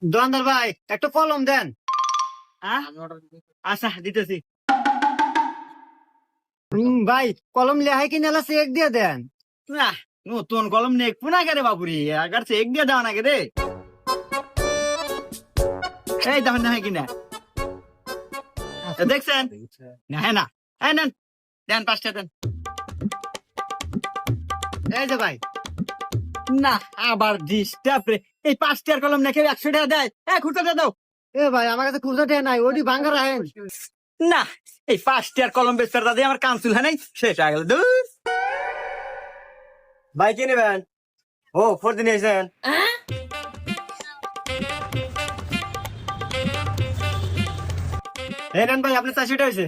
দোকানদার ভাই একটা কলম দেন। আচ্ছা দিতেছি। ভাই কলম লেহাই কিনে এলা চেক দিয়ে দেন। না নতুন কলম নেই পুনা কে রে বাপুরি আগার চেক দিয়ে দেওয়া নাকি রে। এই দেখেন না কিনা দেখছেন না? হ্যাঁ না হ্যাঁ নেন দেন 5টা দেন। এই যে ভাই না আবার ডিস্টার্ব রে। এই 5টার কলম নাকি 100 টাকা দেয়। খুঁড়তে দাও। এ ভাই আমার কাছে খুচরা টেয়া নাই, ওটি ভাঙ্গা রাখেন। না এই 5টার কলম বেচার দাদা আমার কাউন্সিল হয় নাই শেষ হয়ে গেল। দূর ভাই কি নেবেন? ও 4 দিন এসেছেন। এই নেন ভাই আপনি 400 টাকা হয়েছে।